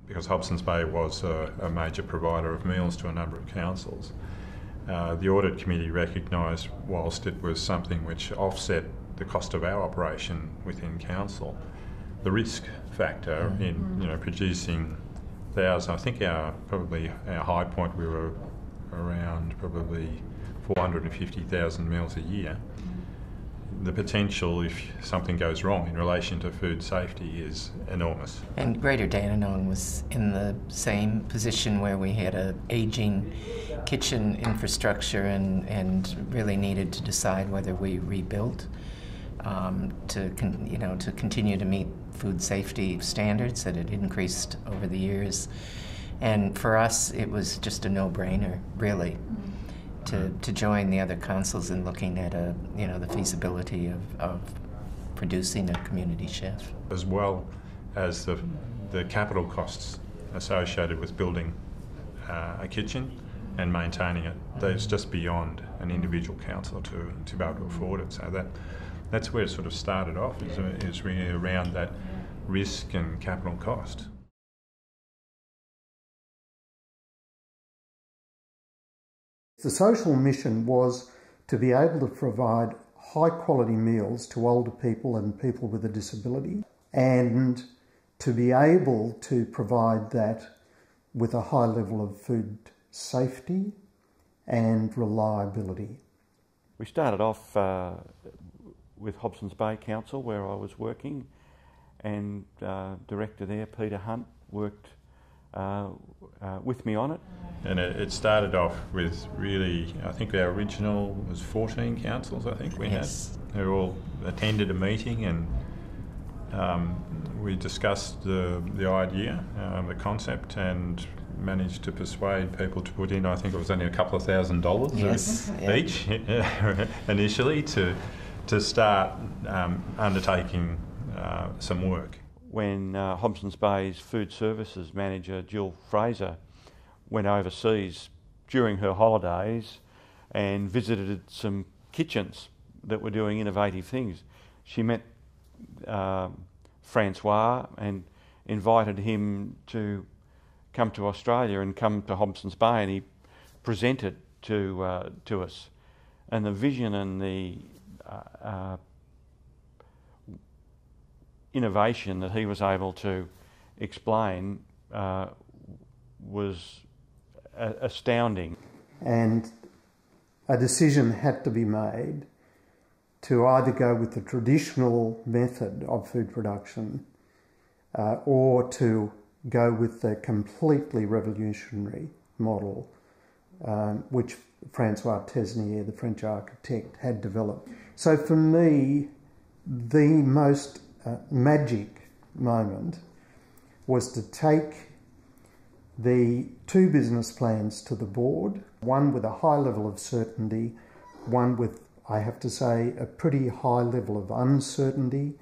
because Hobsons Bay was a major provider of meals to a number of councils. The Audit Committee recognised, whilst it was something which offset the cost of our operation within council, the risk factor in producing thousands. I think our high point, we were around probably 450,000 meals a year. The potential, if something goes wrong in relation to food safety, is enormous. And Greater Dandenong was in the same position where we had an ageing kitchen infrastructure and really needed to decide whether we rebuilt to continue to meet food safety standards that had increased over the years. And for us, it was just a no-brainer, really, to join the other councils in looking at the feasibility of producing a community chef. As well as the capital costs associated with building a kitchen and maintaining it, that's just beyond an individual council to be able to afford it. So that's where it sort of started off, is really around that risk and capital cost. The social mission was to be able to provide high quality meals to older people and people with a disability, and to be able to provide that with a high level of food safety and reliability. We started off with Hobsons Bay Council, where I was working, and director there, Peter Hunt, worked with me on it. And it started off with really, I think our original was 14 councils, I think we had, who all attended a meeting, and we discussed the idea, the concept, and managed to persuade people to put in, I think it was only a couple of $1,000 each initially to start undertaking some work. When Hobsons Bay's food services manager, Jill Fraser, went overseas during her holidays and visited some kitchens that were doing innovative things, she met Francois and invited him to come to Australia and come to Hobsons Bay, and he presented to us. And the vision and the innovation that he was able to explain was astounding. And a decision had to be made to either go with the traditional method of food production or to go with the completely revolutionary model which Francois Tesnier, the French architect, had developed. So for me, the most magic moment was to take the two business plans to the board, one with a high level of certainty, one with, I have to say, a pretty high level of uncertainty,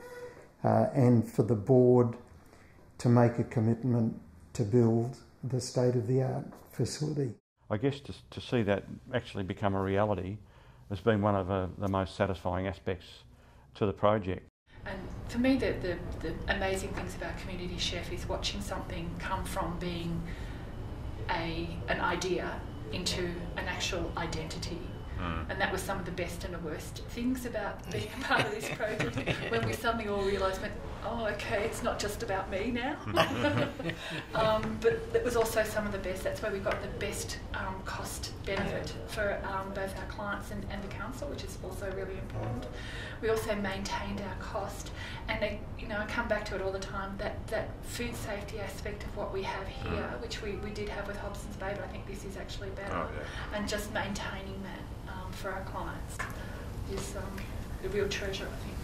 and for the board to make a commitment to build the state-of-the-art facility. I guess to see that actually become a reality has been one of the most satisfying aspects to the project. And for me, the amazing things about Community Chef is watching something come from being an idea into an actual identity. And that was some of the best and the worst things about being a part of this project, when we suddenly all realised, oh, okay, it's not just about me now. But it was also some of the best. That's where we got the best cost benefit for both our clients and the council, which is also really important. We also maintained our cost, and I come back to it all the time, that food safety aspect of what we have here, which we did have with Hobsons Bay, but I think this is actually better, and just maintaining that for our clients is a real treasure, I think.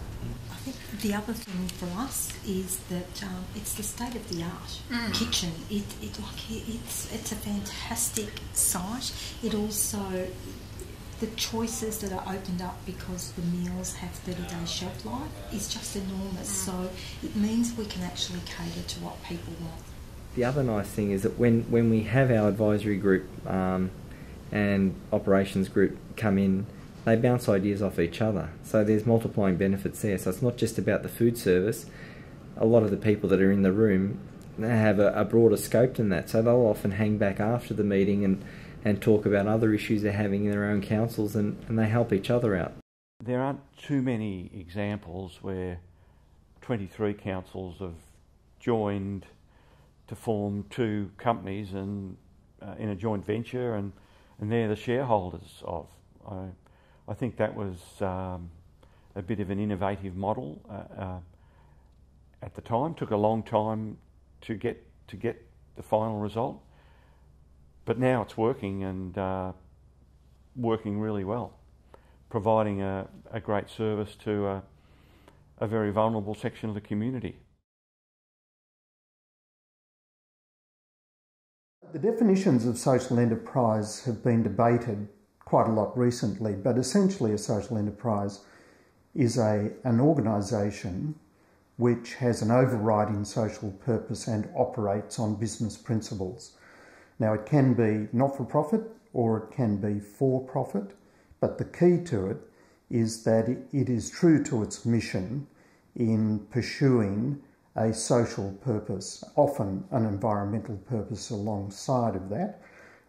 I think the other thing for us is that it's the state-of-the-art kitchen. It's a fantastic site. It also, the choices that are opened up because the meals have 30-day shelf life is just enormous. So it means we can actually cater to what people want. The other nice thing is that when we have our advisory group and operations group come in, they bounce ideas off each other. So there's multiplying benefits there. So it's not just about the food service. A lot of the people that are in the room have a broader scope than that. So they'll often hang back after the meeting and talk about other issues they're having in their own councils, and they help each other out. There aren't too many examples where 23 councils have joined to form two companies and in a joint venture, and they're the shareholders of. I think that was a bit of an innovative model at the time. Took a long time to get the final result, but now it's working, and working really well, providing a great service to a very vulnerable section of the community. The definitions of social enterprise have been debated quite a lot recently, but essentially a social enterprise is an organisation which has an overriding social purpose and operates on business principles. Now, it can be not-for-profit or it can be for-profit, but the key to it is that it is true to its mission in pursuing a social purpose, often an environmental purpose alongside of that,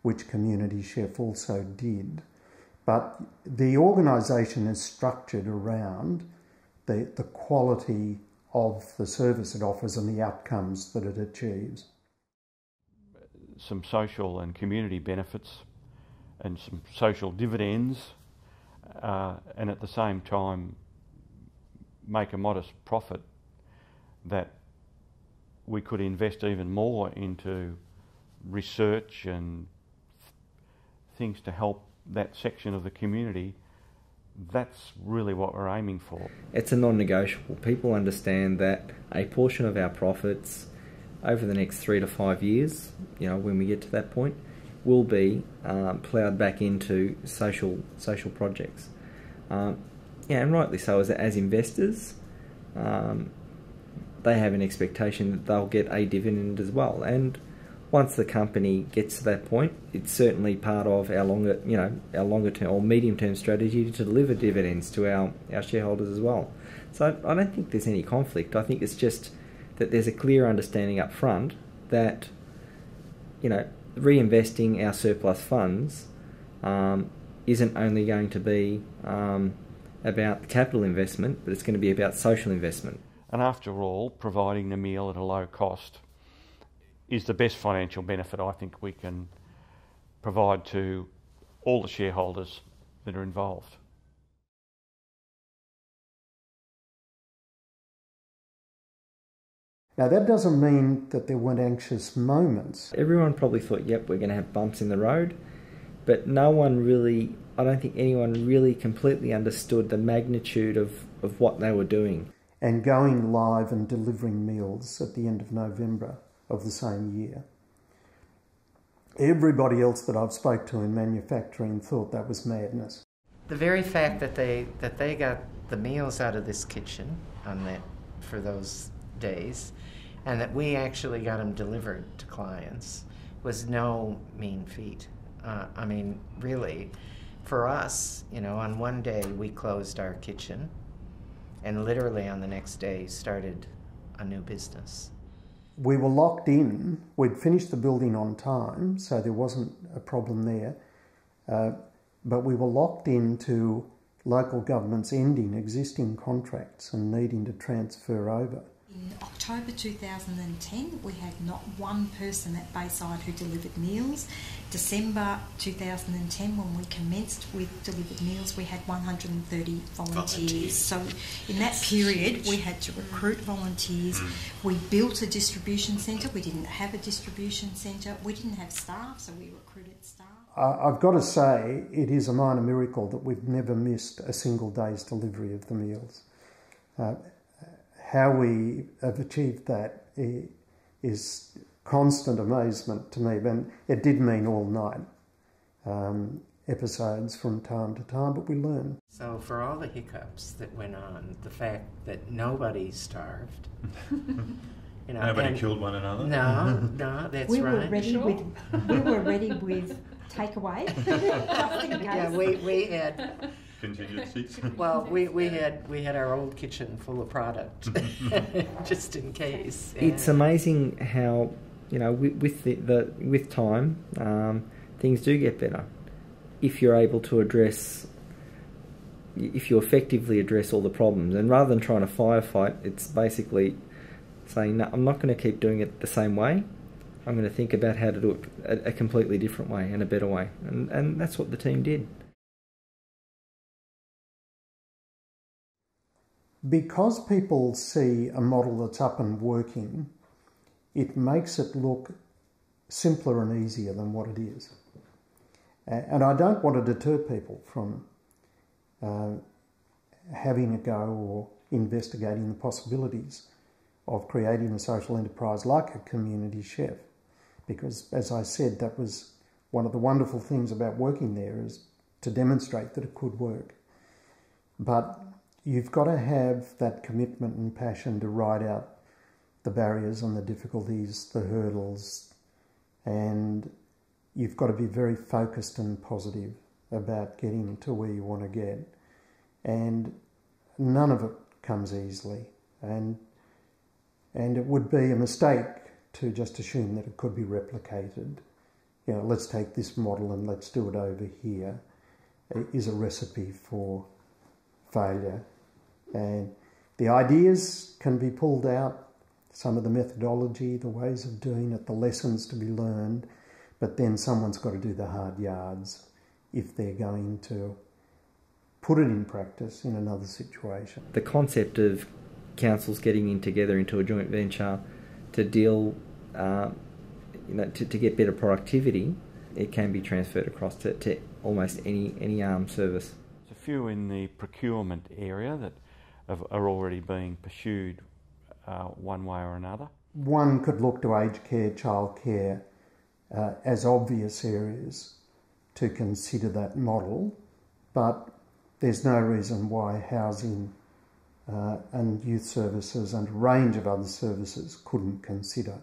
which Community Chef also did. But the organisation is structured around the quality of the service it offers and the outcomes that it achieves. Some social and community benefits and some social dividends, and at the same time make a modest profit that we could invest even more into research and things to help that section of the community. That's really what we're aiming for. It's a non-negotiable. People understand that a portion of our profits over the next 3 to 5 years, when we get to that point, will be ploughed back into social projects. And rightly so, as investors, they have an expectation that they'll get a dividend as well. And once the company gets to that point, it's certainly part of our longer term or medium term strategy to deliver dividends to our shareholders as well. So I don't think there's any conflict. I think it's just that there's a clear understanding up front that reinvesting our surplus funds isn't only going to be about capital investment, but it's going to be about social investment. And after all, providing the meal at a low cost is the best financial benefit I think we can provide to all the shareholders that are involved. Now, that doesn't mean that there weren't anxious moments. Everyone probably thought, yep, we're going to have bumps in the road, but I don't think anyone really completely understood the magnitude of what they were doing. And going live and delivering meals at the end of November of the same year. Everybody else that I've spoke to in manufacturing thought that was madness. The very fact that they got the meals out of this kitchen for those days, and that we actually got them delivered to clients, was no mean feat. Really, for us, on one day we closed our kitchen, and literally on the next day started a new business. We were locked in. We'd finished the building on time, so there wasn't a problem there. But we were locked into local governments ending existing contracts and needing to transfer over. In October 2010, we had not one person at Bayside who delivered meals. December 2010, when we commenced with delivered meals, we had 130 volunteers. So in that period, we had to recruit volunteers. We built a distribution centre. We didn't have a distribution centre. We didn't have staff, so we recruited staff. I've got to say, it is a minor miracle that we've never missed a single day's delivery of the meals. How we have achieved that is constant amazement to me. And it did mean all night episodes from time to time, but we learn. So for all the hiccups that went on, the fact that nobody starved, nobody killed one another. No, that's we right. We were ready with takeaway. Yeah, we had contingencies? Well, we had our old kitchen full of product, just in case. It's amazing how, you know, with time, things do get better if you're able to if you effectively address all the problems. And rather than trying to firefight, it's basically saying, no, I'm not going to keep doing it the same way. I'm going to think about how to do it a completely different way and a better way. And that's what the team did. Because people see a model that's up and working, it makes it look simpler and easier than what it is. And I don't want to deter people from having a go or investigating the possibilities of creating a social enterprise like a community chef. Because, as I said, that was one of the wonderful things about working there, is to demonstrate that it could work. But you've got to have that commitment and passion to ride out the barriers and the difficulties, the hurdles, and you've got to be very focused and positive about getting to where you want to get. And none of it comes easily. And it would be a mistake to just assume that it could be replicated. You know, let's take this model and let's do it over here, is a recipe for failure. And the ideas can be pulled out, some of the methodology, the ways of doing it, the lessons to be learned, but then someone's got to do the hard yards if they're going to put it in practice in another situation. The concept of councils getting in together into a joint venture to deal, to get better productivity, it can be transferred across to almost any armed service. There's a few in the procurement area that are already being pursued one way or another. One could look to aged care, childcare as obvious areas to consider that model, but there's no reason why housing and youth services and a range of other services couldn't consider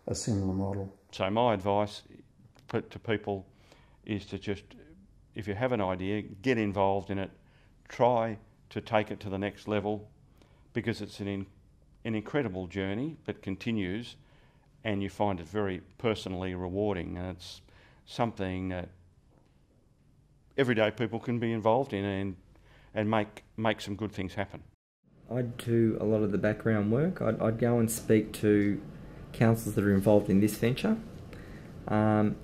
a similar model. So my advice to people is to just, if you have an idea, get involved in it, try to take it to the next level, because it's an incredible journey that continues, and you find it very personally rewarding, and it's something that everyday people can be involved in and make some good things happen. I'd do a lot of the background work. I'd go and speak to councils that are involved in this venture, and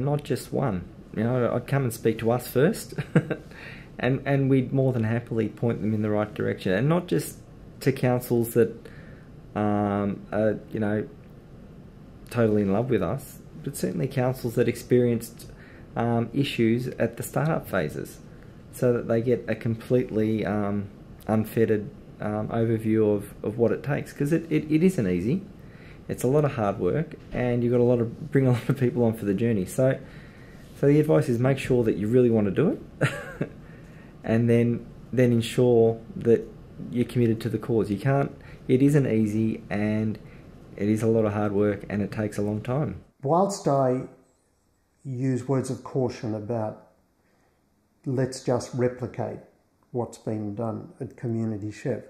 not just one. You know, I'd come and speak to us first, and we'd more than happily point them in the right direction, and not just to councils that are, you know, totally in love with us, but certainly councils that experienced issues at the start-up phases, so that they get a completely unfettered overview of what it takes, because it isn't easy. It's a lot of hard work, and you've got bring a lot of people on for the journey. So the advice is make sure that you really want to do it, and then ensure that you're committed to the cause. It isn't easy, and it is a lot of hard work, and it takes a long time. Whilst I use words of caution about let's just replicate what's been done at Community Chef,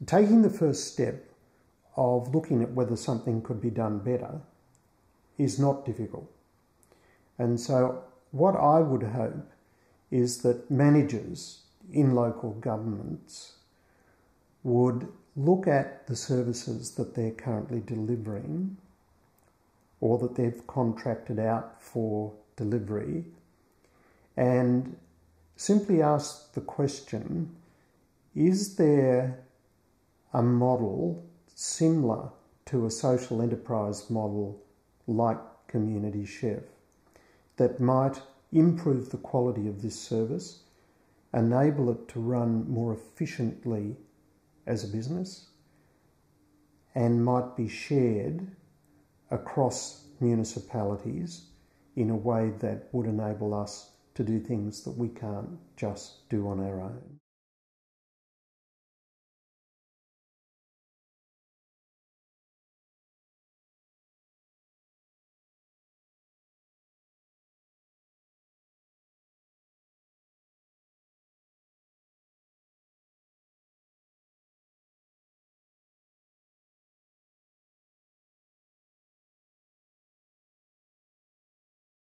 taking the first step of looking at whether something could be done better is not difficult. And so what I would hope is that managers in local governments would look at the services that they're currently delivering or that they've contracted out for delivery and simply ask the question, is there a model similar to a social enterprise model like Community Chef that might improve the quality of this service, enable it to run more efficiently as a business, and might be shared across municipalities in a way that would enable us to do things that we can't just do on our own.